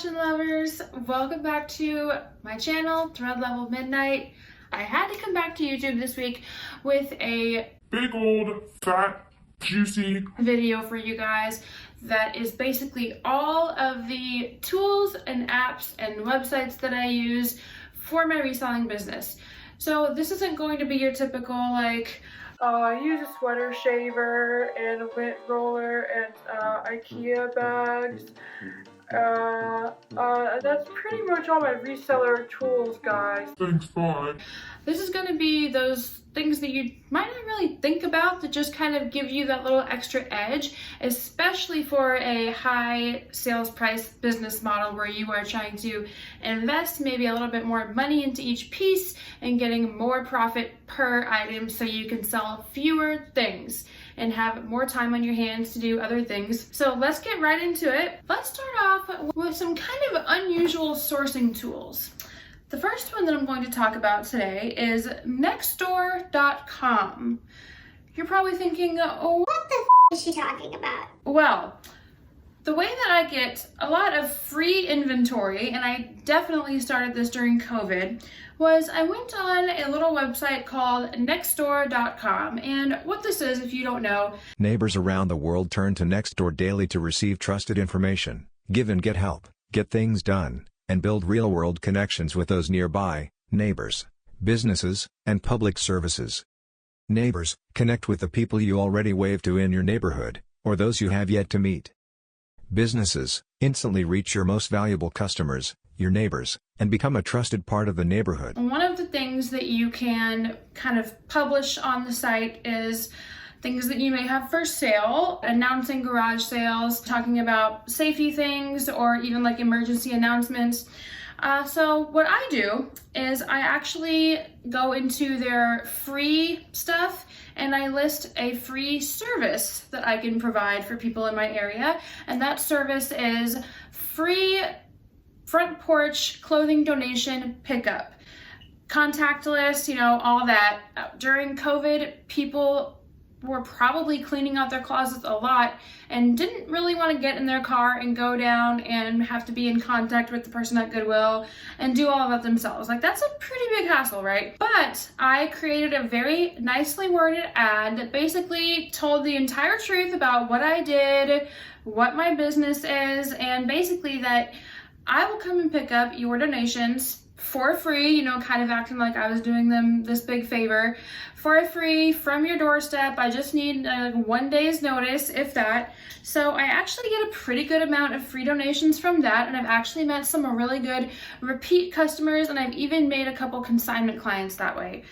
fashion lovers, welcome back to my channel, Thread Level Midnight. I had to come back to YouTube this week with a big old fat juicy video for you guys that is basically all of the tools and apps and websites that I use for my reselling business. So this isn't going to be your typical I use a sweater shaver and a lint roller and IKEA bags. That's pretty much all my reseller tools, guys. Thanks, bye. This is going to be those things that you might not really think about that just kind of give you that little extra edge, especially for a high sales price business model where you are trying to invest maybe a little bit more money into each piece and getting more profit per item so you can sell fewer things and have more time on your hands to do other things. So let's get right into it. Let's start off with some kind of unusual sourcing tools. The first one that I'm going to talk about today is Nextdoor.com. You're probably thinking, oh, what the is she talking about? Well, the way that I get a lot of free inventory, and I definitely started this during COVID, was I went on a little website called Nextdoor.com. And what this is, if you don't know, neighbors around the world turn to Nextdoor daily to receive trusted information, give and get help, get things done, and build real-world connections with those nearby, neighbors, businesses, and public services. Neighbors, connect with the people you already wave to in your neighborhood, or those you have yet to meet. Businesses, instantly reach your most valuable customers, your neighbors, and become a trusted part of the neighborhood. One of the things that you can kind of publish on the site is things that you may have for sale, announcing garage sales, talking about safety things, or even like emergency announcements. So what I do is I actually go into their free stuff and I list a free service that I can provide for people in my area. And that service is free front porch clothing donation pickup. Contactless, all that. During COVID, people were probably cleaning out their closets a lot and didn't really want to get in their car and go down and have to be in contact with the person at Goodwill and do all of it themselves. That's a pretty big hassle, right? But I created a very nicely worded ad that basically told the entire truth about what I did, what my business is, and basically that I will come and pick up your donations for free, kind of acting like I was doing them this big favor, for free from your doorstep. I just need 1 day's notice, if that. So I actually get a pretty good amount of free donations from that, and I've actually met some really good repeat customers, and I've even made a couple consignment clients that way.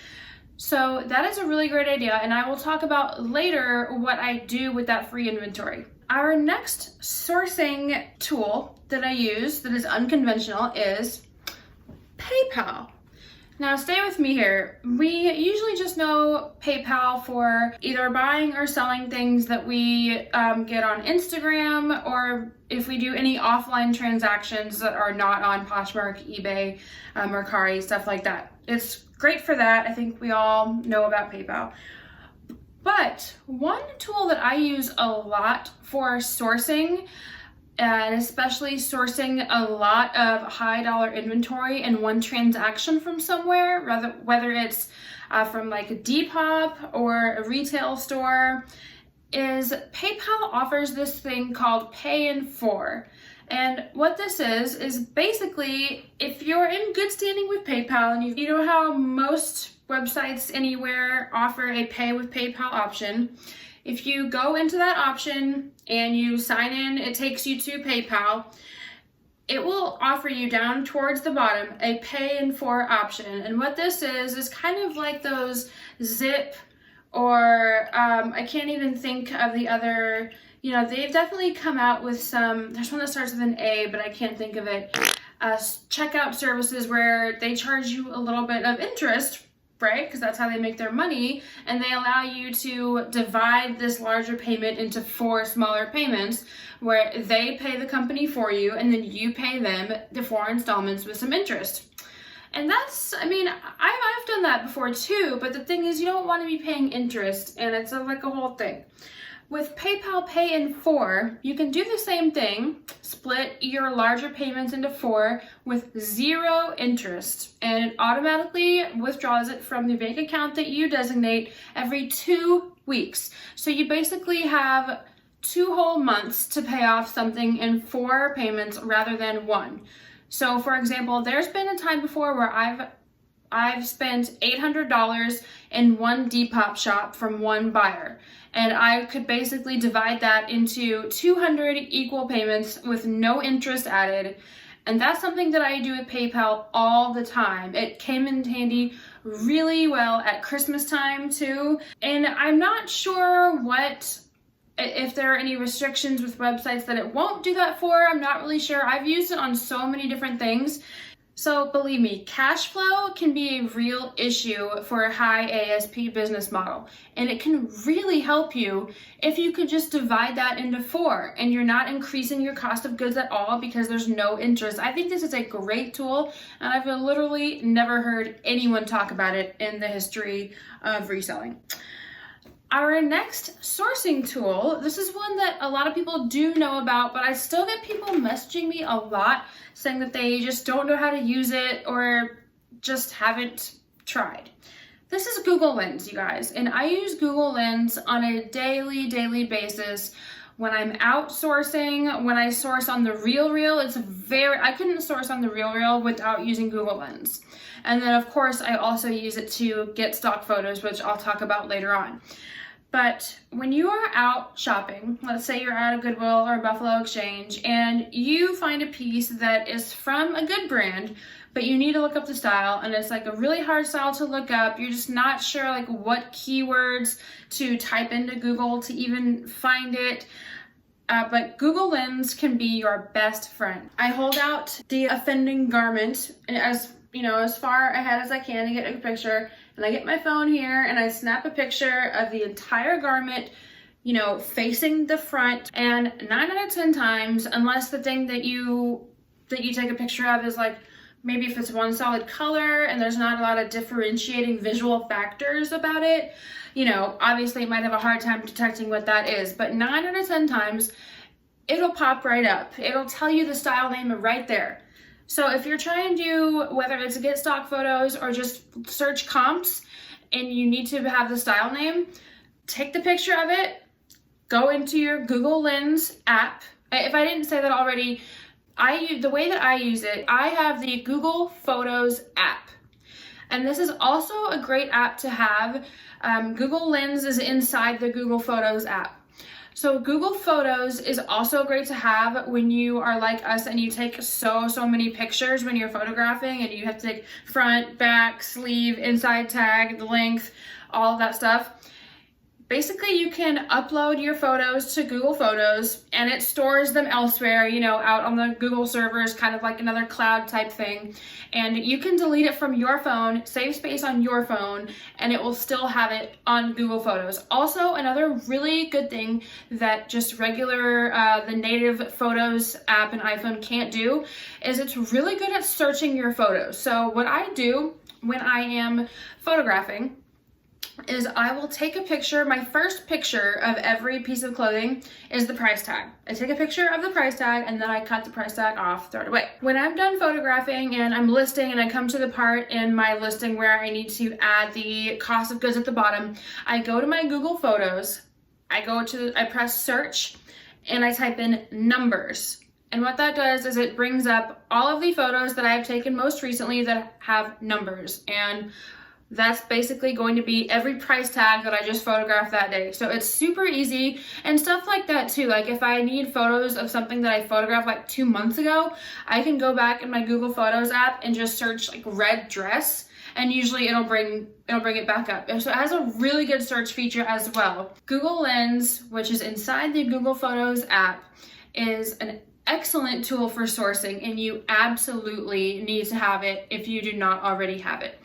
So that is a really great idea, and I will talk about later what I do with that free inventory. Our next sourcing tool that I use that is unconventional is PayPal. Now stay with me here. We usually just know PayPal for either buying or selling things that we get on Instagram, or if we do any offline transactions that are not on Poshmark, eBay, Mercari, stuff like that. It's great for that. I think we all know about PayPal. But one tool that I use a lot for sourcing, and especially sourcing a lot of high dollar inventory in one transaction from somewhere, whether it's from like a Depop or a retail store, is PayPal offers this thing called Pay in 4. And what this is basically, if you're in good standing with PayPal, and you know how most websites anywhere offer a pay with PayPal option, if you go into that option and you sign in, it takes you to PayPal. It will offer you down towards the bottom a Pay in 4 option. And what this is kind of like those Zip or I can't even think of the other, they've definitely come out with some, there's one that starts with an A, but I can't think of it, checkout services where they charge you a little bit of interest, right? Because that's how they make their money, and they allow you to divide this larger payment into 4 smaller payments where they pay the company for you and then you pay them the 4 installments with some interest. And that's, I've done that before too, but the thing is you don't want to be paying interest, and it's like a whole thing. With PayPal Pay in 4, you can do the same thing, split your larger payments into 4 with 0 interest, and it automatically withdraws it from the bank account that you designate every 2 weeks. So you basically have 2 whole months to pay off something in 4 payments rather than 1. So for example, there's been a time before where I've spent $800 in one Depop shop from one buyer. And I could basically divide that into 200 equal payments with no interest added. And that's something that I do with PayPal all the time. It came in handy really well at Christmas time too. And I'm not sure if there are any restrictions with websites that it won't do that for. I'm not really sure. I've used it on so many different things. So believe me, cash flow can be a real issue for a high ASP business model. And it can really help you if you could just divide that into 4 and you're not increasing your cost of goods at all because there's no interest. I think this is a great tool, and I've literally never heard anyone talk about it in the history of reselling. Our next sourcing tool, this is one that a lot of people do know about, but I still get people messaging me a lot saying that they just don't know how to use it or just haven't tried. This is Google Lens, you guys, and I use Google Lens on a daily basis when I'm outsourcing, when I source on the RealReal. I couldn't source on the RealReal without using Google Lens. And then of course, I also use it to get stock photos, which I'll talk about later on. But when you are out shopping, let's say you're at a Goodwill or a Buffalo Exchange, and you find a piece that is from a good brand, but you need to look up the style, and it's like a really hard style to look up. You're just not sure like what keywords to type into Google to even find it. But Google Lens can be your best friend. I hold out the offending garment as far ahead as I can to get a picture. And I get my phone here and I snap a picture of the entire garment, facing the front. And 9 out of 10 times, unless the thing that you take a picture of is like, maybe if it's one solid color and there's not a lot of differentiating visual factors about it, obviously it might have a hard time detecting what that is. But 9 out of 10 times, it'll pop right up. It'll tell you the style name right there. So if you're trying to, whether it's get stock photos or just search comps and you need to have the style name, take the picture of it, go into your Google Lens app. If I didn't say that already, the way that I use it, I have the Google Photos app. And this is also a great app to have. Google Lens is inside the Google Photos app. So Google Photos is also great to have when you are like us and you take so many pictures when you're photographing and you have to take front, back, sleeve, inside tag, the length, all of that stuff. Basically, you can upload your photos to Google Photos and it stores them elsewhere, out on the Google servers, kind of like another cloud type thing. And you can delete it from your phone, save space on your phone, and it will still have it on Google Photos. Also, another really good thing that just regular, the native Photos app and iPhone can't do is it's really good at searching your photos. So what I do when I am photographing is I will take a picture. My first picture of every piece of clothing is the price tag. I take a picture of the price tag and then I cut the price tag off, throw it away. When I'm done photographing and I'm listing and I come to the part in my listing where I need to add the cost of goods at the bottom, I go to my Google Photos, I press search and I type in numbers. And what that does is it brings up all of the photos that I've taken most recently that have numbers. And that's basically going to be every price tag that I just photographed that day. So it's super easy and stuff like that too. Like if I need photos of something that I photographed like 2 months ago, I can go back in my Google Photos app and just search like red dress, and usually it'll bring it back up. And so it has a really good search feature as well. Google Lens, which is inside the Google Photos app, is an excellent tool for sourcing, and you absolutely need to have it if you do not already have it.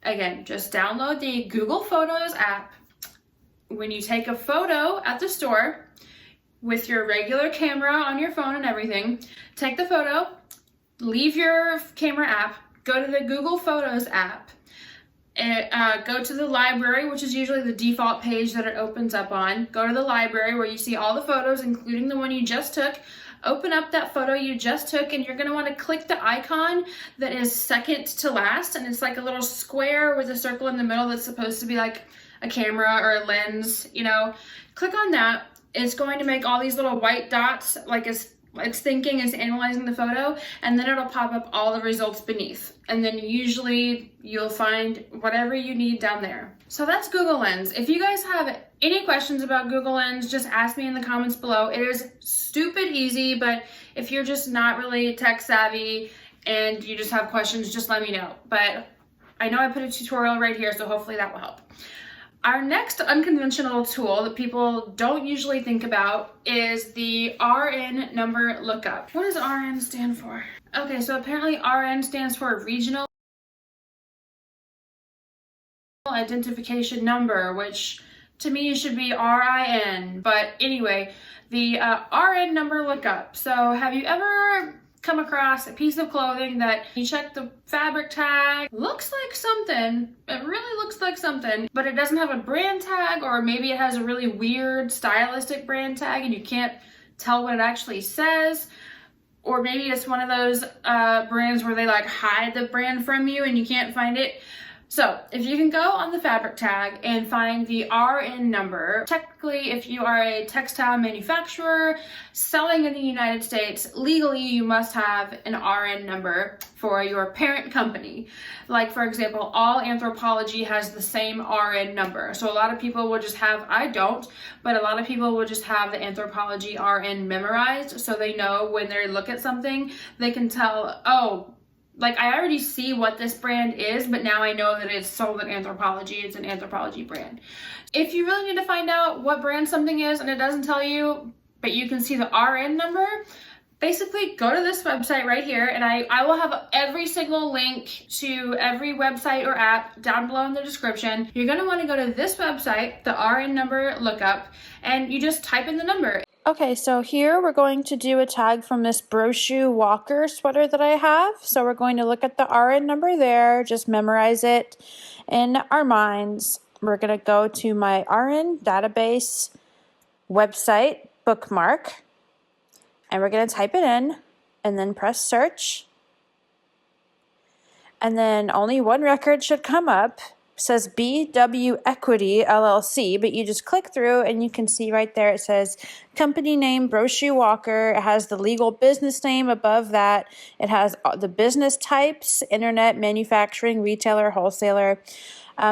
Again, just download the Google Photos app. When you take a photo at the store with your regular camera on your phone and everything, take the photo, leave your camera app, go to the Google Photos app, Go to the library, which is usually the default page that it opens up on. Go to the library where you see all the photos, including the one you just took. Open up that photo you just took, and you're going to want to click the icon that is second to last, and it's like a little square with a circle in the middle that's supposed to be like a camera or a lens, you know. Click on that. It's going to make all these little white dots, like it's thinking, it's analyzing the photo, and then it'll pop up all the results beneath. And then usually you'll find whatever you need down there. So that's Google Lens. If you guys have any questions about Google Lens, just ask me in the comments below. It is stupid easy, but if you're just not really tech savvy and you just have questions, just let me know. But I know I put a tutorial right here, so hopefully that will help. Our next unconventional tool that people don't usually think about is the RN number lookup. What does RN stand for? Okay, so apparently RN stands for Regional Identification Number, which to me should be RIN. But anyway, the RN number lookup. So have you ever come across a piece of clothing that you check the fabric tag, looks like something, it really looks like something, but it doesn't have a brand tag, or maybe it has a really weird stylistic brand tag and you can't tell what it actually says, or maybe it's one of those brands where they like hide the brand from you and you can't find it. So if you can go on the fabric tag and find the RN number, technically if you are a textile manufacturer selling in the United States, legally you must have an RN number for your parent company. Like for example, all Anthropologie has the same RN number. So a lot of people will just have, I don't, but a lot of people will just have the Anthropologie RN memorized, so they know when they look at something, they can tell, oh, like I already see what this brand is, but now I know that it's sold at Anthropologie. It's an Anthropologie brand. If you really need to find out what brand something is and it doesn't tell you, but you can see the RN number, basically go to this website right here, and I will have every single link to every website or app down below in the description. You're going to want to go to this website, the RN number lookup, and you just type in the number. Okay, so here we're going to do a tag from this Brochu Walker sweater that I have. So we're going to look at the RN number there, just memorize it in our minds. We're going to go to my RN database website bookmark, and we're going to type it in and then press search. And then only one record should come up. It says BW Equity LLC, but you just click through and you can see right there it says company name Brochu Walker. It has the legal business name above that. It has the business types: internet, manufacturing, retailer, wholesaler.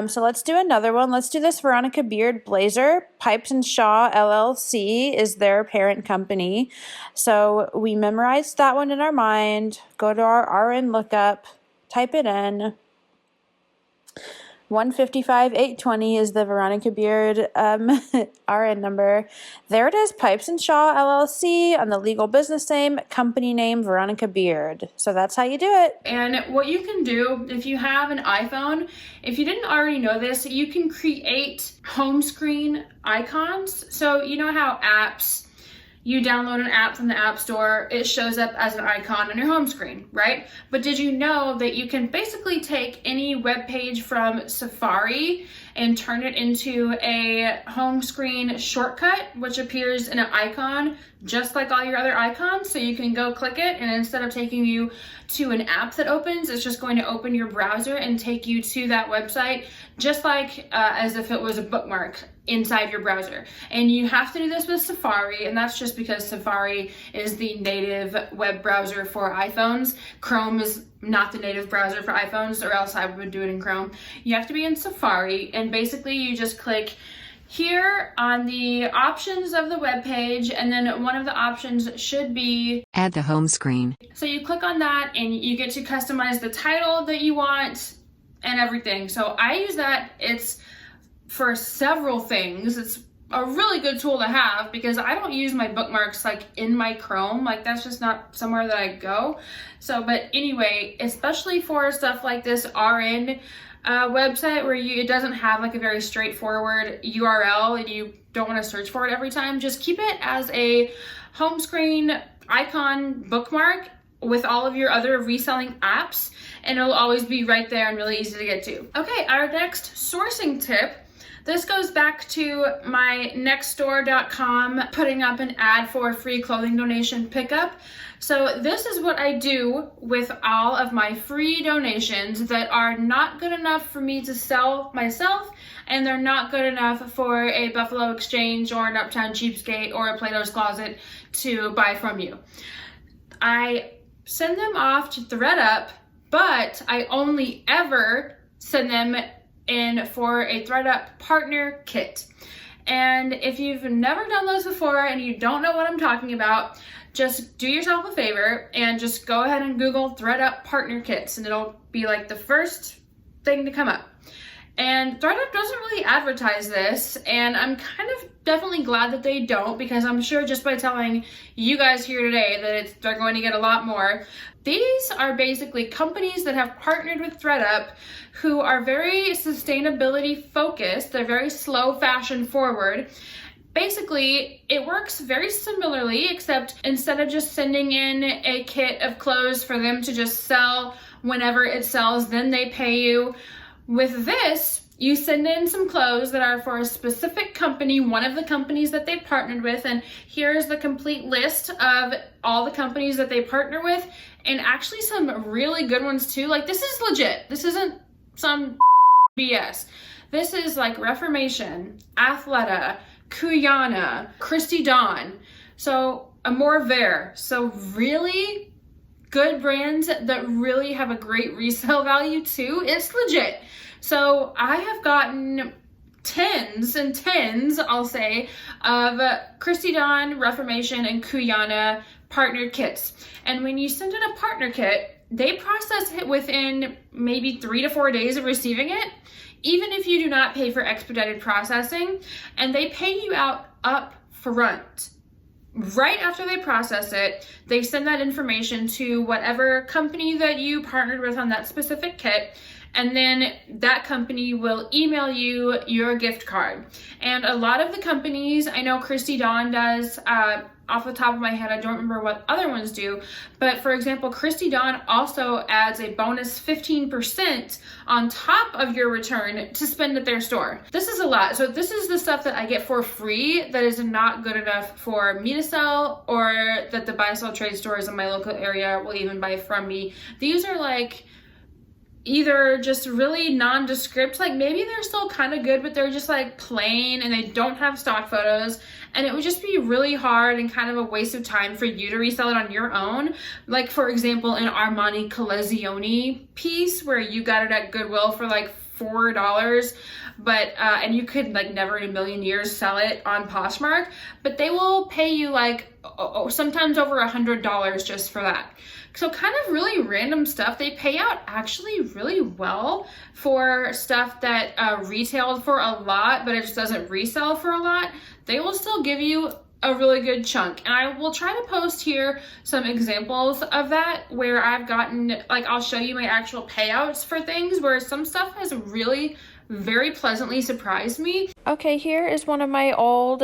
So let's do another one. Let's do this Veronica Beard blazer. Pipes and Shaw LLC is their parent company. So we memorized that one in our mind. Go to our RN lookup, type it in. 155,820 is the Veronica Beard RN number. There it is, Pipes and Shaw LLC, on the legal business name, company name Veronica Beard. So that's how you do it. And what you can do if you have an iPhone, if you didn't already know this, you can create home screen icons. So you know how apps, you download an app from the App Store, it shows up as an icon on your home screen, right? But did you know that you can basically take any web page from Safari and turn it into a home screen shortcut, which appears in an icon just like all your other icons? So you can go click it, and instead of taking you to an app that opens, it's just going to open your browser and take you to that website, just like as if it was a bookmark inside your browser. And you have to do this with Safari, and that's just because Safari is the native web browser for iPhones. Chrome is not the native browser for iPhones, or else I would do it in Chrome. You have to be in Safari, and basically you just click here on the options of the web page, and then one of the options should be add the home screen. So you click on that and you get to customize the title that you want and everything. So I use that. It's for several things. It's a really good tool to have because I don't use my bookmarks like in my Chrome. Like that's just not somewhere that I go. So, but anyway, especially for stuff like this RN website where it doesn't have like a very straightforward URL and you don't want to search for it every time, just keep it as a home screen icon bookmark, with all of your other reselling apps, and it'll always be right there and really easy to get to. Okay, our next sourcing tip. This goes back to my Nextdoor.com putting up an ad for free clothing donation pickup. So this is what I do with all of my free donations that are not good enough for me to sell myself, and they're not good enough for a Buffalo Exchange or an Uptown Cheapskate or a Plato's Closet to buy from you. I send them off to ThredUp, but I only ever send them in for a ThredUp partner kit. And if you've never done those before and you don't know what I'm talking about, just do yourself a favor and just go ahead and Google ThredUp partner kits, and it'll be like the first thing to come up. And ThredUp doesn't really advertise this, and I'm kind of definitely glad that they don't, because I'm sure just by telling you guys here today that they're going to get a lot more. These are basically companies that have partnered with ThredUp who are very sustainability focused. They're very slow fashion forward. Basically, it works very similarly, except instead of just sending in a kit of clothes for them to just sell whenever it sells, then they pay you. With this, you send in some clothes that are for a specific company, one of the companies that they partnered with, and here's the complete list of all the companies that they partner with, and actually some really good ones too. Like, this is legit. This isn't some BS. This is like Reformation, Athleta, Kuyana, Christy Dawn, so Amore Vert. So really good brands that really have a great resale value too. It's legit. So I have gotten tens and tens, I'll say, of Christy Dawn, Reformation, and Kuyana partner kits. And when you send in a partner kit, they process it within maybe 3 to 4 days of receiving it, even if you do not pay for expedited processing, and they pay you out up front. Right after they process it, they send that information to whatever company that you partnered with on that specific kit, and then that company will email you your gift card. And a lot of the companies, I know Christy Dawn does, off the top of my head, I don't remember what other ones do, but for example, Christy Dawn also adds a bonus 15% on top of your return to spend at their store. This is a lot. So this is the stuff that I get for free that is not good enough for me to sell, or that the buy sell trade stores in my local area will even buy from me. These are like either just really nondescript, like maybe they're still kind of good, but they're just like plain and they don't have stock photos, and it would just be really hard and kind of a waste of time for you to resell it on your own. Like for example, an Armani Collezione piece where you got it at Goodwill for like $4, but and you could like never in a million years sell it on Poshmark, but they will pay you like sometimes over $100 just for that. So kind of really random stuff. They pay out actually really well for stuff that retailed for a lot, but it just doesn't resell for a lot. They will still give you a really good chunk. And I will try to post here some examples of that where I've gotten, like I'll show you my actual payouts for things where some stuff has really very pleasantly surprised me. Okay, here is one of my old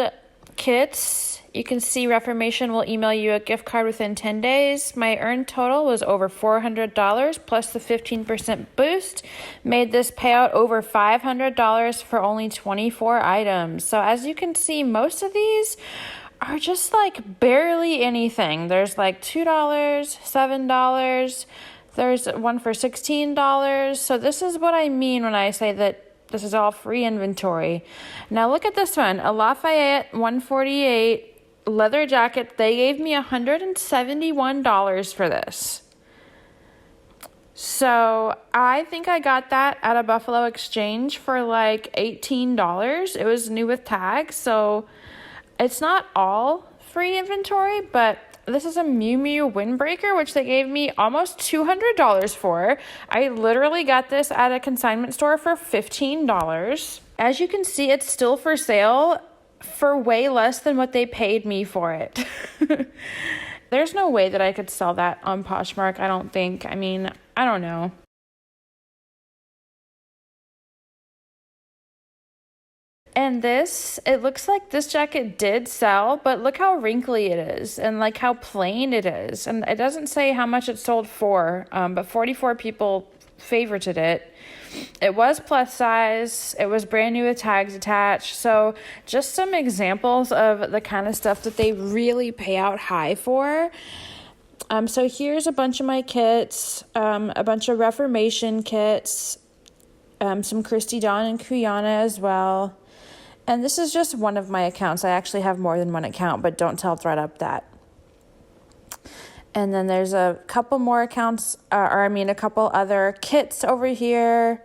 kits. You can see Reformation will email you a gift card within 10 days. My earned total was over $400 plus the 15% boost. Made this payout over $500 for only 24 items. So as you can see, most of these are just like barely anything. There's like $2, $7. There's one for $16. So this is what I mean when I say that this is all free inventory. Now look at this one, a Lafayette 148 leather jacket. They gave me $171 for this. So I think I got that at a Buffalo Exchange for like $18. It was new with tags, so it's not all free inventory, but this is a Miu Miu windbreaker, which they gave me almost $200 for. I literally got this at a consignment store for $15. As you can see, it's still for sale for way less than what they paid me for it. There's no way that I could sell that on Poshmark, I don't think. I mean, I don't know. And this, it looks like this jacket did sell, but look how wrinkly it is and like how plain it is. And it doesn't say how much it sold for, but 44 people favorited it. It was plus size. It was brand new with tags attached. So just some examples of the kind of stuff that they really pay out high for. So here's a bunch of my kits, a bunch of Reformation kits, some Christy Dawn and Kuyana as well. And this is just one of my accounts. I actually have more than one account, but don't tell ThredUp that. And then there's a couple more accounts, a couple other kits over here.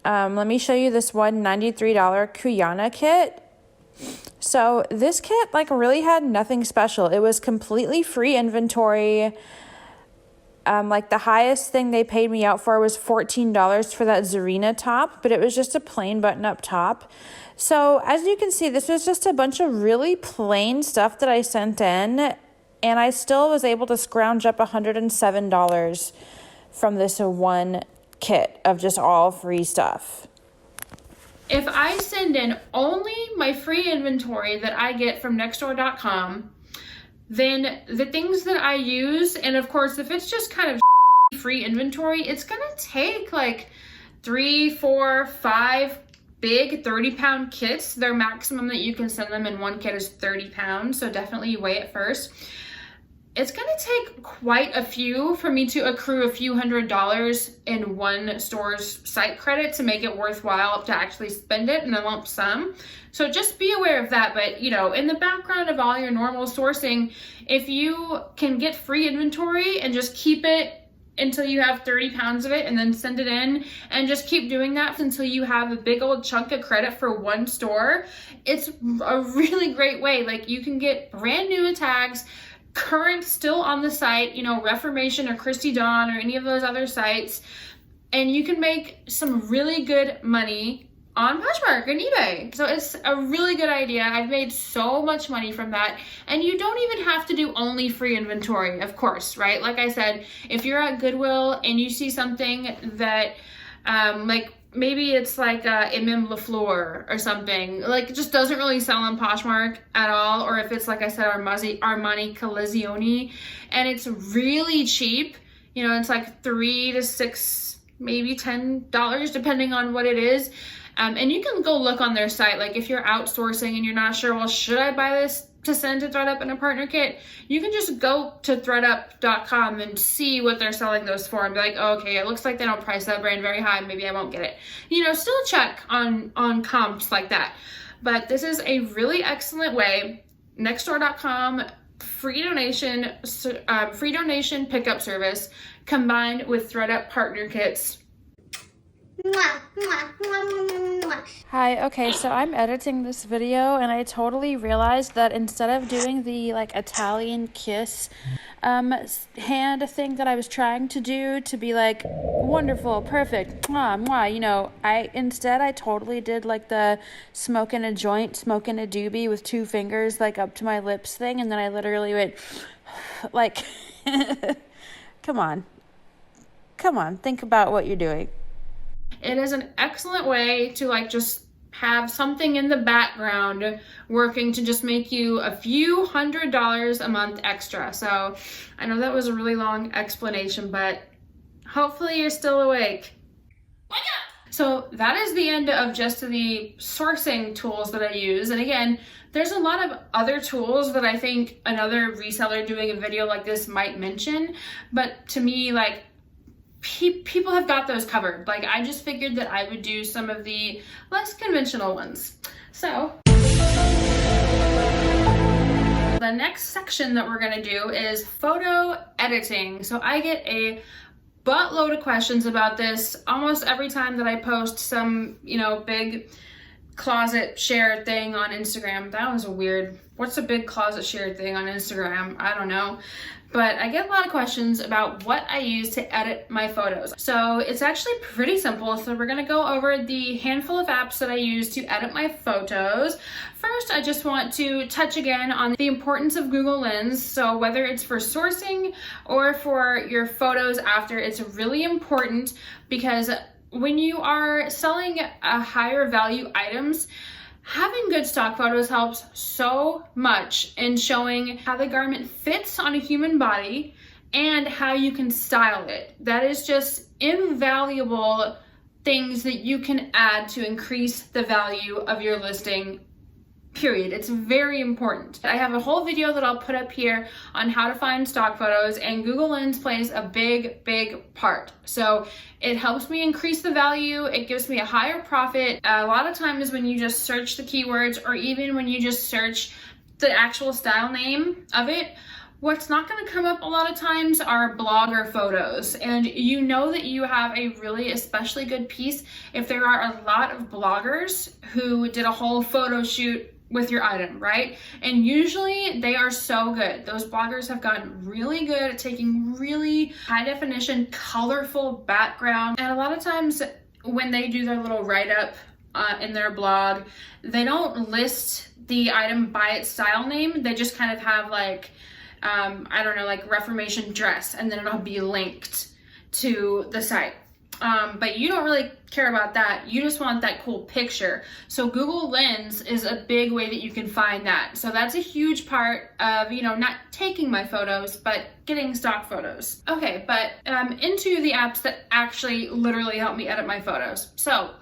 Let me show you this one $93 Kuyana kit. So this kit really had nothing special. It was completely free inventory. The highest thing they paid me out for was $14 for that Zarina top, but it was just a plain button-up top. So as you can see, this was just a bunch of really plain stuff that I sent in, and I still was able to scrounge up $107 from this one kit of just all free stuff. If I send in only my free inventory that I get from Nextdoor.com, then the things that I use, and of course, if it's just kind of free inventory, it's gonna take 3, 4, 5 big 30-pound kits. Their maximum that you can send them in one kit is 30 pounds, so definitely weigh it first. It's gonna take quite a few for me to accrue a few $100s in one store's site credit to make it worthwhile to actually spend it in a lump sum. So just be aware of that. But in the background of all your normal sourcing, if you can get free inventory and just keep it until you have 30 pounds of it and then send it in and just keep doing that until you have a big old chunk of credit for one store, it's a really great way. You can get brand new tags, current, still on the site, Reformation or Christy Dawn or any of those other sites, and you can make some really good money on Poshmark and eBay. So it's a really good idea. I've made so much money from that, and you don't even have to do only free inventory, of course, right? Like I said, if you're at Goodwill and you see something that maybe it's MM LaFleur or something, it just doesn't really sell on Poshmark at all, or if it's like I said, Armani Collezioni, and it's really cheap, it's $3 to $6, maybe $10, depending on what it is. And you can go look on their site, if you're outsourcing and you're not sure, well, should I buy this to send to ThredUp in a partner kit? You can just go to ThredUp.com and see what they're selling those for and be like, oh, okay, it looks like they don't price that brand very high, maybe I won't get it. Still check on comps like that. But this is a really excellent way. Nextdoor.com, free donation pickup service combined with ThredUp partner kits. Mwah, mwah, mwah, mwah, mwah. Hi, okay, so I'm editing this video and I totally realized that instead of doing the Italian kiss hand thing that I was trying to do to be wonderful, perfect, mwah, mwah, I totally did the smoking a joint, smoking a doobie with two fingers up to my lips thing, and then I literally went come on, think about what you're doing. It is an excellent way to just have something in the background working to just make you a few $100s a month extra. So I know that was a really long explanation, but hopefully you're still awake. Wake up! So that is the end of just the sourcing tools that I use. And again, there's a lot of other tools that I think another reseller doing a video like this might mention, but to me, people have got those covered. I just figured that I would do some of the less conventional ones. So the next section that we're gonna do is photo editing. So I get a buttload of questions about this almost every time that I post some, big closet share thing on Instagram. That was a weird, what's a big closet share thing on Instagram? I don't know. But I get a lot of questions about what I use to edit my photos. So it's actually pretty simple. So we're gonna go over the handful of apps that I use to edit my photos. First, I just want to touch again on the importance of Google Lens. So whether it's for sourcing or for your photos after, it's really important because when you are selling higher value items, having good stock photos helps so much in showing how the garment fits on a human body and how you can style it. That is just invaluable things that you can add to increase the value of your listing, period. It's very important. I have a whole video that I'll put up here on how to find stock photos, and Google Lens plays a big part. So it helps me increase the value. It gives me a higher profit. A lot of times when you just search the keywords, or even when you just search the actual style name of it, what's not going to come up a lot of times are blogger photos. And you know that you have a really especially good piece if there are a lot of bloggers who did a whole photo shoot with your item, right? And usually they are so good. Those bloggers have gotten really good at taking really high definition, colorful background. And a lot of times when they do their little write-up in their blog, they don't list the item by its style name. They just kind of have like, I don't know, like Reformation dress, and then it'll be linked to the site. But you don't really care about that. You just want that cool picture. So Google Lens is a big way that you can find that. So that's a huge part of, you know, not taking my photos, but getting stock photos. Okay, but into the apps that actually literally help me edit my photos. So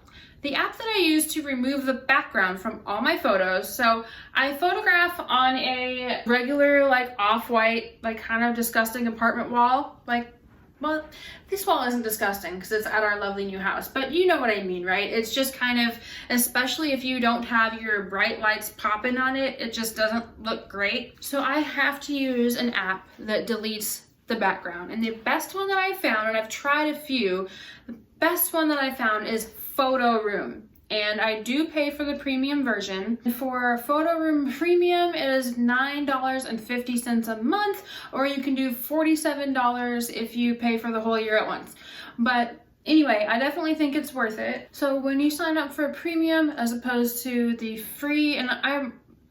the app that I use to remove the background from all my photos. So I photograph on a regular, like off-white, like kind of disgusting apartment wall. Like, well, this wall isn't disgusting because it's at our lovely new house, but you know what I mean, right? It's just kind of, especially if you don't have your bright lights popping on it, it just doesn't look great. So I have to use an app that deletes the background. And the best one that I found, and I've tried a few, the best one that I found is PhotoRoom. And I do pay for the premium version. For PhotoRoom Premium, it is $9.50 a month, or you can do $47 if you pay for the whole year at once. But anyway, I definitely think it's worth it. So when you sign up for a premium as opposed to the free, and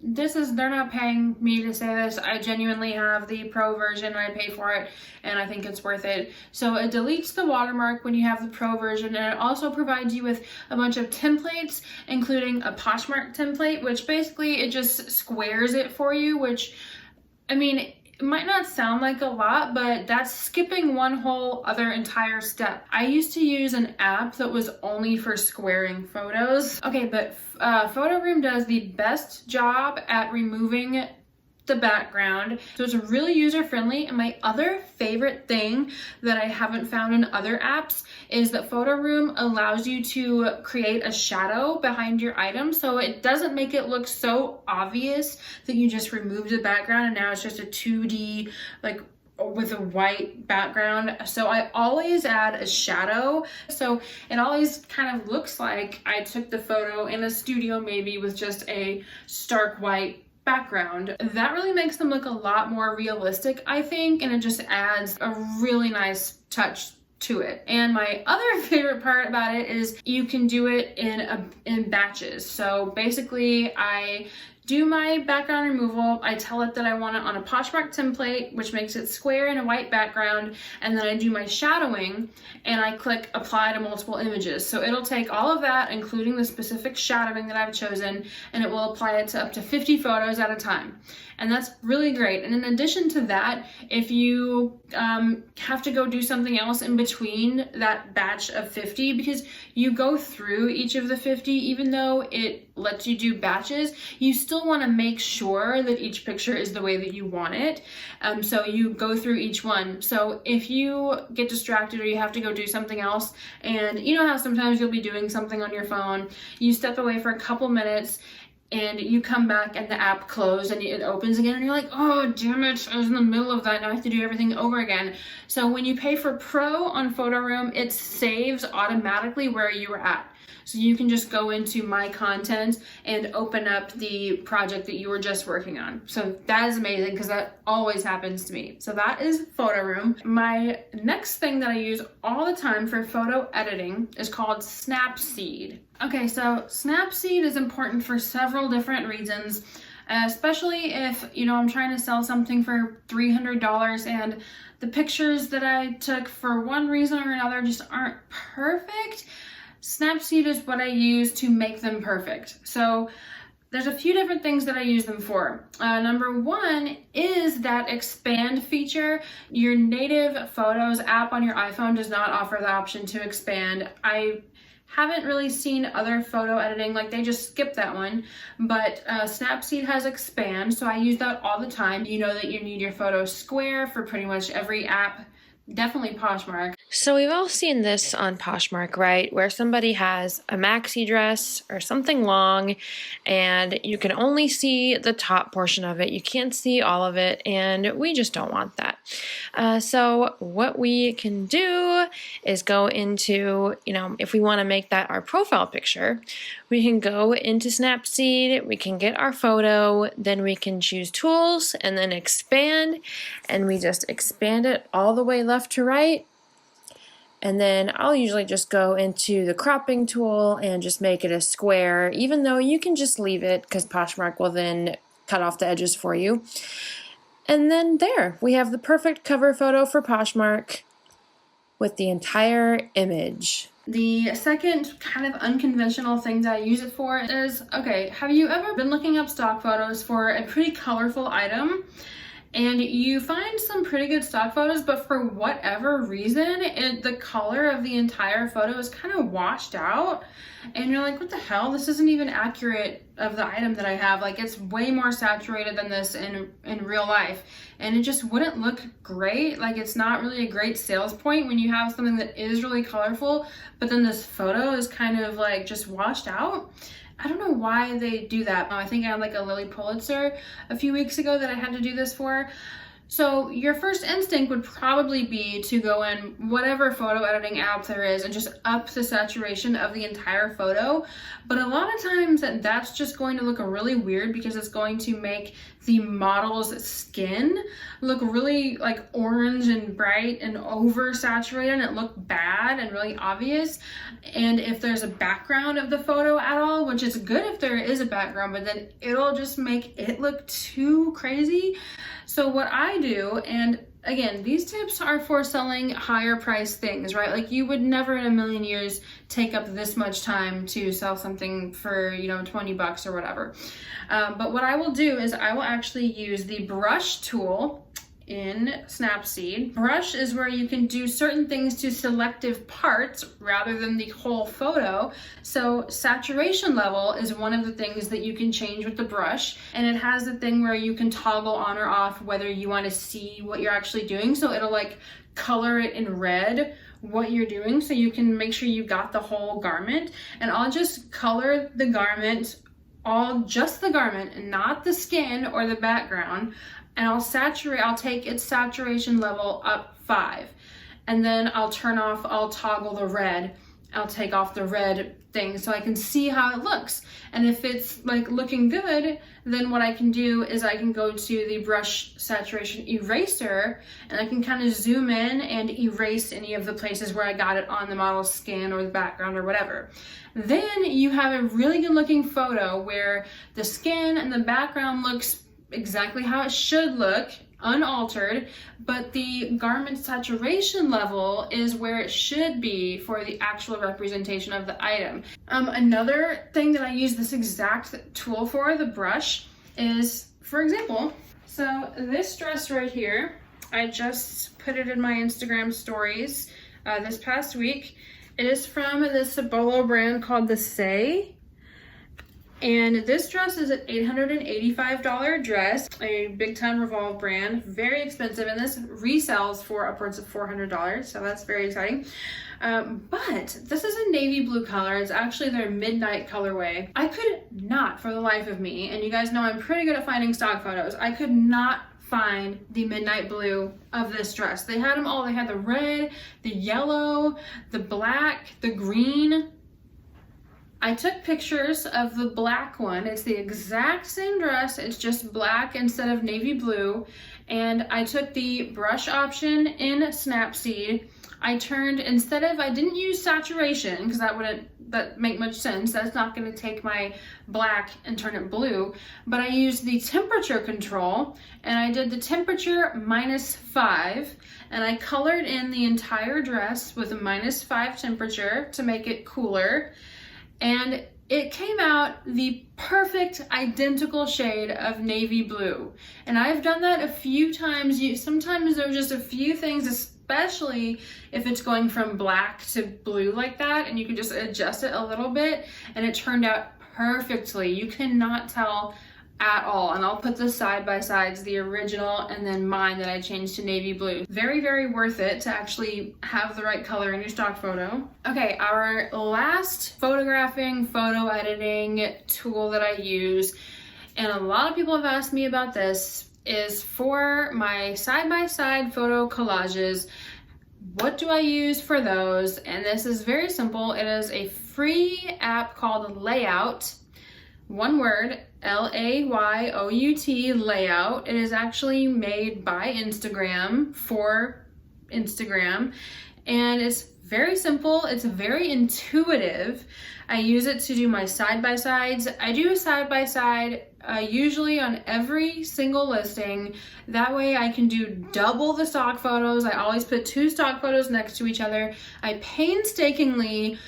they're not paying me to say this, I genuinely have the pro version, I pay for it, and I think it's worth it. So it deletes the watermark when you have the pro version, and it also provides you with a bunch of templates, including a Poshmark template, which basically it just squares it for you, which, I mean, it might not sound like a lot, but that's skipping one whole other entire step. I used to use an app that was only for squaring photos. Okay, but PhotoRoom does the best job at removing the background. So it's really user-friendly. And my other favorite thing that I haven't found in other apps is that PhotoRoom allows you to create a shadow behind your item. So it doesn't make it look so obvious that you just removed the background and now it's just a 2D, like with a white background. So I always add a shadow. So it always kind of looks like I took the photo in a studio, maybe with just a stark white background. That really makes them look a lot more realistic, I think, and it just adds a really nice touch to it. And my other favorite part about it is you can do it in batches. So basically I do my background removal, I tell it that I want it on a Poshmark template, which makes it square in a white background, and then I do my shadowing and I click apply to multiple images. So it'll take all of that, including the specific shadowing that I've chosen, and it will apply it to up to 50 photos at a time. And that's really great. And in addition to that, if you have to go do something else in between that batch of 50, because you go through each of the 50, even though it lets you do batches, you still want to make sure that each picture is the way that you want it. So you go through each one. So if you get distracted or you have to go do something else, and you know how sometimes you'll be doing something on your phone, you step away for a couple minutes, and you come back and the app closed and it opens again and you're like, oh damn it, I was in the middle of that, now I have to do everything over again. So when you pay for Pro on PhotoRoom, it saves automatically where you were at. So you can just go into My Content and open up the project that you were just working on. So that is amazing because that always happens to me. So that is PhotoRoom. My next thing that I use all the time for photo editing is called Snapseed. Okay, so Snapseed is important for several different reasons, especially if, you know, I'm trying to sell something for $300 and the pictures that I took for one reason or another just aren't perfect, Snapseed is what I use to make them perfect. So there's a few different things that I use them for. Number one is that expand feature. Your native Photos app on your iPhone does not offer the option to expand. I haven't really seen other photo editing, like they just skip that one, but Snapseed has expand, so I use that all the time. You know that you need your photo square for pretty much every app, definitely Poshmark. So we've all seen this on Poshmark, right? Where somebody has a maxi dress or something long and you can only see the top portion of it. You can't see all of it, and we just don't want that. So what we can do is go into, if we want to make that our profile picture, we can go into Snapseed, we can get our photo, then we can choose tools and then expand, and we just expand it all the way left to right. And then I'll usually just go into the cropping tool and just make it a square, even though you can just leave it because Poshmark will then cut off the edges for you. And then there, we have the perfect cover photo for Poshmark with the entire image. The second kind of unconventional thing that I use it for is, okay, have you ever been looking up stock photos for a pretty colorful item? And you find some pretty good stock photos, but for whatever reason, the color of the entire photo is kind of washed out. And you're like, what the hell? This isn't even accurate of the item that I have. Like, it's way more saturated than this in real life. And it just wouldn't look great. Like, it's not really a great sales point when you have something that is really colorful, but then this photo is kind of like just washed out. I don't know why they do that. I think I had like a Lily Pulitzer a few weeks ago that I had to do this for. So your first instinct would probably be to go in whatever photo editing app there is and just up the saturation of the entire photo. But a lot of times that's just going to look really weird because it's going to make the model's skin look really like orange and bright and oversaturated and it look bad and really obvious. And if there's a background of the photo at all, which is good if there is a background, but then it'll just make it look too crazy. So what I do, and again, these tips are for selling higher price things, right? Like you would never in a million years take up this much time to sell something for, $20 or whatever. But what I will do is I will actually use the brush tool in Snapseed. Brush is where you can do certain things to selective parts rather than the whole photo. So saturation level is one of the things that you can change with the brush, and it has the thing where you can toggle on or off whether you want to see what you're actually doing. So it'll like color it in red what you're doing so you can make sure you got the whole garment. And I'll just color the garment, just the garment, not the skin or the background. And I'll take its saturation level up 5. And then I'll toggle the red. I'll take off the red thing so I can see how it looks. And if it's like looking good, then what I can do is I can go to the brush saturation eraser and I can kind of zoom in and erase any of the places where I got it on the model's skin or the background or whatever. Then you have a really good looking photo where the skin and the background looks exactly how it should look, unaltered, but the garment saturation level is where it should be for the actual representation of the item. Another thing that I use this exact tool for, the brush, is, for example, so this dress right here, I just put it in my Instagram stories this past week. It is from this Bolo brand called the Say. And this dress is an $885 dress, a Big Time Revolve brand, very expensive, and this resells for upwards of $400, so that's very exciting. But this is a navy blue color. It's actually their midnight colorway. I could not, for the life of me, and you guys know I'm pretty good at finding stock photos, I could not find the midnight blue of this dress. They had them all. They had the red, the yellow, the black, the green. I took pictures of the black one. It's the exact same dress, it's just black instead of navy blue, And I took the brush option in Snapseed. I didn't use saturation because that make much sense. That's not going to take my black and turn it blue. But I used the temperature control, and I did the temperature -5, and I colored in the entire dress with a -5 temperature to make it cooler. And it came out the perfect identical shade of navy blue. And I've done that a few times. Sometimes there's just a few things, especially if it's going from black to blue like that, and you can just adjust it a little bit, and it turned out perfectly. You cannot tell at all. And I'll put the side by sides, the original and then mine that I changed to navy blue. Very, very worth it to actually have the right color in your stock photo. Okay, our last photo editing tool that I use, and a lot of people have asked me about this, is for my side-by-side photo collages. What do I use for those? And this is very simple. It is a free app called Layout. One word, Layout, Layout. It is actually made by Instagram for Instagram, and it's very simple. It's very intuitive. I use it to do my side-by-sides. I do a side-by-side usually on every single listing. That way I can do double the stock photos. I always put 2 stock photos next to each other. I painstakingly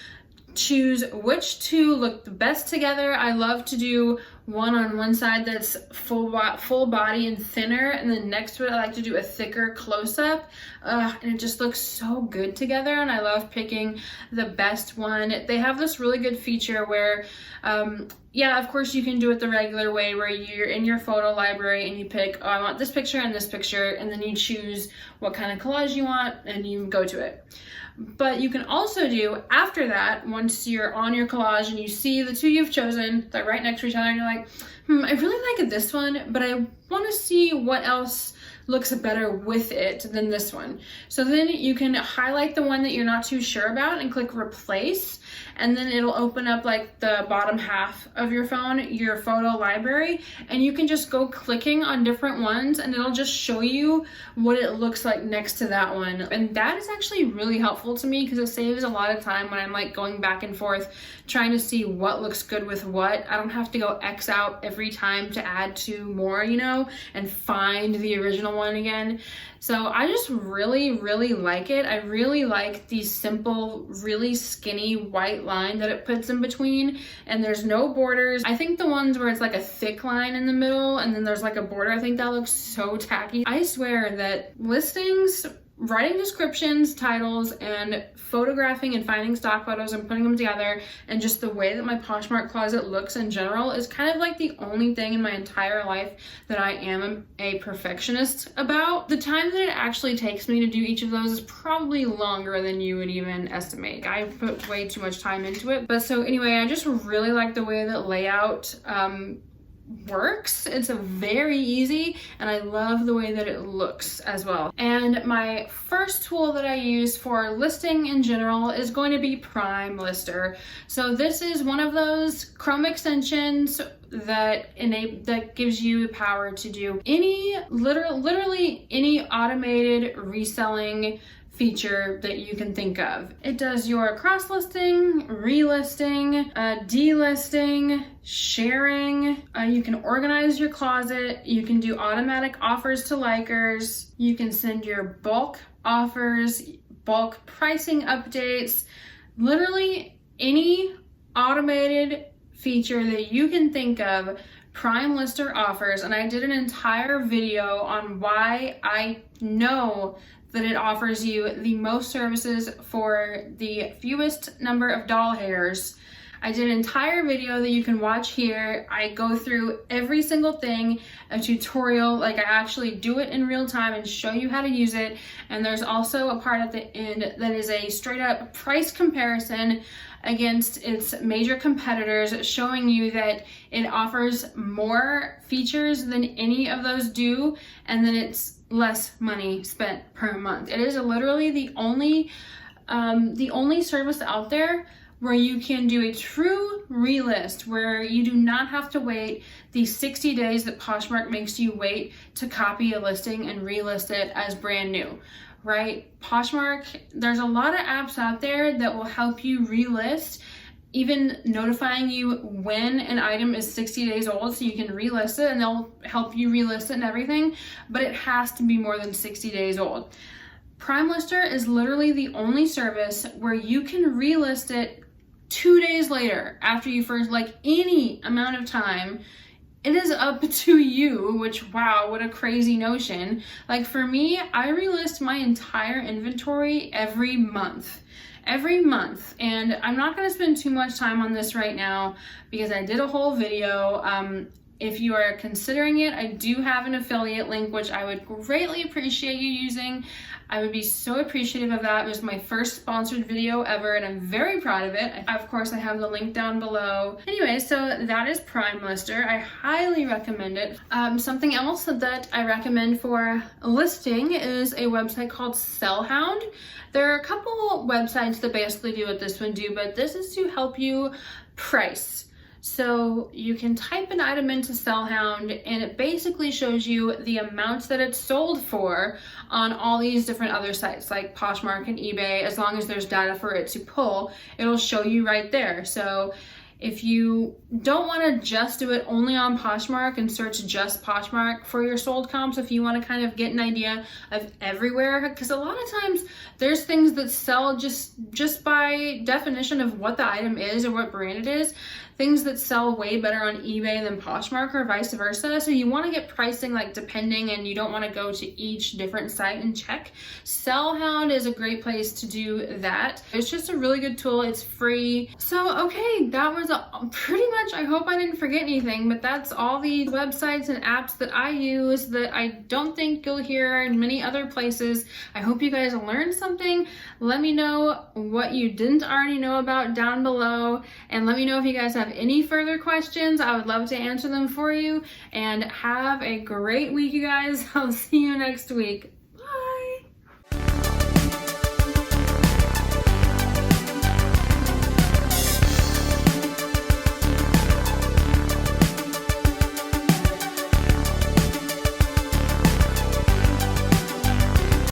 choose which 2 look the best together. I love to do one on one side that's full body and thinner, and then next to it I like to do a thicker close-up, and it just looks so good together, and I love picking the best one. They have this really good feature where yeah, of course you can do it the regular way where you're in your photo library and you pick, oh, I want this picture and this picture, and then you choose what kind of collage you want and you go to it. But you can also do, after that, once you're on your collage and you see the 2 you've chosen, they're right next to each other, and you're like, I really like this one, but I want to see what else looks better with it than this one. So then you can highlight the one that you're not too sure about and click replace, and then it'll open up like the bottom half of your phone, your photo library, and you can just go clicking on different ones and it'll just show you what it looks like next to that one. And that is actually really helpful to me because it saves a lot of time when I'm like going back and forth trying to see what looks good with what. I don't have to go X out every time to add 2 more, you know, and find the original one again. So I just really, really like it. I really like the simple, really skinny white line that it puts in between, and there's no borders. I think the ones where it's like a thick line in the middle and then there's like a border, I think that looks so tacky. I swear that listings, writing descriptions, titles, and photographing and finding stock photos and putting them together, and just the way that my Poshmark closet looks in general is kind of like the only thing in my entire life that I am a perfectionist about. The time that it actually takes me to do each of those is probably longer than you would even estimate. I put way too much time into it. But so anyway, I just really like the way that Layout works. It's a very easy, and I love the way that it looks as well. And my first tool that I use for listing in general is going to be Prime Lister. So this is one of those Chrome extensions that gives you the power to do literally any automated reselling feature that you can think of. It does your cross-listing, relisting, delisting, sharing. You can organize your closet. You can do automatic offers to likers. You can send your bulk offers, bulk pricing updates, literally any automated feature that you can think of, Prime Lister offers. And I did an entire video on why I know that it offers you the most services for the fewest number of doll hairs. I did an entire video that you can watch here. I go through every single thing, a tutorial, like I actually do it in real time and show you how to use it. And there's also a part at the end that is a straight up price comparison against its major competitors, showing you that it offers more features than any of those do, and then it's less money spent per month. It is literally the only service out there where you can do a true relist, where you do not have to wait the 60 days that Poshmark makes you wait to copy a listing and relist it as brand new, right? Poshmark, there's a lot of apps out there that will help you relist, even notifying you when an item is 60 days old so you can relist it, and they'll help you relist it and everything, but it has to be more than 60 days old. Prime Lister is literally the only service where you can relist it 2 days later after you first, like any amount of time. It is up to you, which, wow, what a crazy notion. Like for me, I relist my entire inventory every month. And I'm not going to spend too much time on this right now because I did a whole video. If you are considering it, I do have an affiliate link, which I would greatly appreciate you using. I would be so appreciative of that. It was my first sponsored video ever, and I'm very proud of it. Of course, I have the link down below. Anyway, so that is Prime Lister. I highly recommend it. Something else that I recommend for listing is a website called SellHound. There are a couple websites that basically do what this one do, but this is to help you price. So you can type an item into SellHound and it basically shows you the amounts that it's sold for on all these different other sites like Poshmark and eBay. As long as there's data for it to pull, it'll show you right there. So if you don't want to just do it only on Poshmark and search just Poshmark for your sold comps, if you want to kind of get an idea of everywhere, because a lot of times there's things that sell just by definition of what the item is or what brand it is, things that sell way better on eBay than Poshmark or vice versa. So you want to get pricing like depending, and you don't want to go to each different site and check. SellHound is a great place to do that. It's just a really good tool. It's free. So okay, that was pretty much, I hope I didn't forget anything, but that's all the websites and apps that I use that I don't think you'll hear in many other places. I hope you guys learned something. Let me know what you didn't already know about down below, and let me know if you guys have any further questions. I would love to answer them for you, and have a great week, you guys. I'll see you next week.